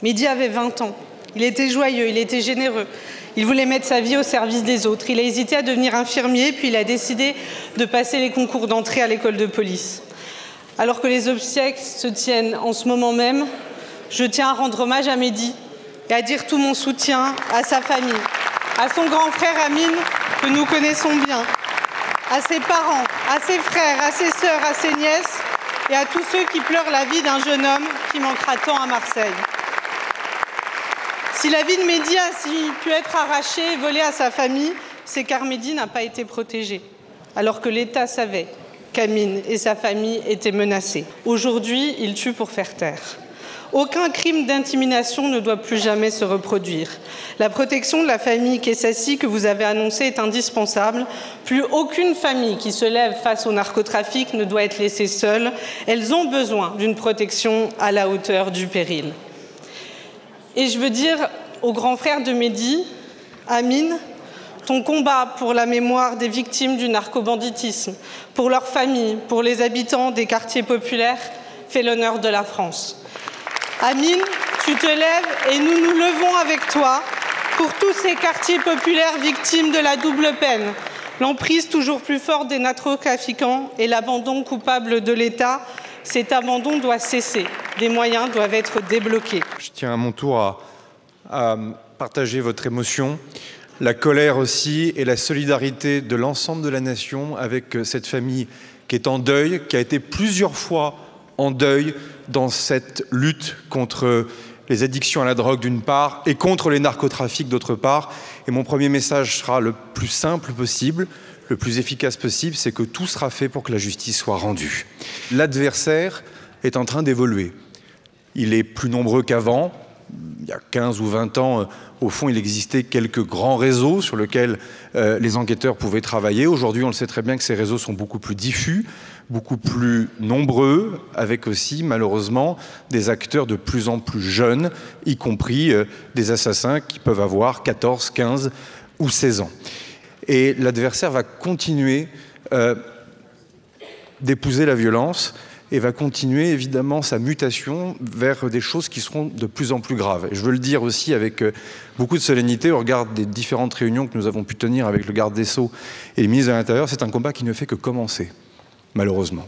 Mehdi avait 20 ans. Il était joyeux, il était généreux. Il voulait mettre sa vie au service des autres. Il a hésité à devenir infirmier, puis il a décidé de passer les concours d'entrée à l'école de police. Alors que les obsèques se tiennent en ce moment même, je tiens à rendre hommage à Mehdi et à dire tout mon soutien à sa famille, à son grand frère Amine, que nous connaissons bien, à ses parents, à ses frères, à ses sœurs, à ses nièces et à tous ceux qui pleurent la vie d'un jeune homme qui manquera tant à Marseille. Si la vie de Mehdi a pu être arrachée et volée à sa famille, c'est car Mehdi n'a pas été protégé, alors que l'État savait qu'Amine et sa famille étaient menacés. Aujourd'hui, il tue pour faire taire. Aucun crime d'intimidation ne doit plus jamais se reproduire. La protection de la famille Kessassi que vous avez annoncée est indispensable. Plus aucune famille qui se lève face au narcotrafic ne doit être laissée seule. Elles ont besoin d'une protection à la hauteur du péril. Et je veux dire au grand frère de Mehdi, Amine, ton combat pour la mémoire des victimes du narcobanditisme, pour leurs familles, pour les habitants des quartiers populaires, fait l'honneur de la France. Amine, tu te lèves et nous nous levons avec toi pour tous ces quartiers populaires victimes de la double peine, l'emprise toujours plus forte des narcotrafiquants et l'abandon coupable de l'État. Cet abandon doit cesser. Des moyens doivent être débloqués. Je tiens à mon tour à partager votre émotion, la colère aussi et la solidarité de l'ensemble de la nation avec cette famille qui est en deuil, qui a été plusieurs fois en deuil dans cette lutte contre les addictions à la drogue d'une part et contre les narcotrafics d'autre part. Et mon premier message sera le plus simple possible, le plus efficace possible, c'est que tout sera fait pour que la justice soit rendue. L'adversaire est en train d'évoluer. Il est plus nombreux qu'avant. Il y a 15 ou 20 ans, au fond, il existait quelques grands réseaux sur lesquels les enquêteurs pouvaient travailler. Aujourd'hui, on le sait très bien que ces réseaux sont beaucoup plus diffus, beaucoup plus nombreux, avec aussi, malheureusement, des acteurs de plus en plus jeunes, y compris des assassins qui peuvent avoir 14, 15 ou 16 ans. Et l'adversaire va continuer d'épouser la violence et va continuer évidemment sa mutation vers des choses qui seront de plus en plus graves. Et je veux le dire aussi avec beaucoup de solennité au regard des différentes réunions que nous avons pu tenir avec le garde des Sceaux et le ministre de l'Intérieur, c'est un combat qui ne fait que commencer, malheureusement.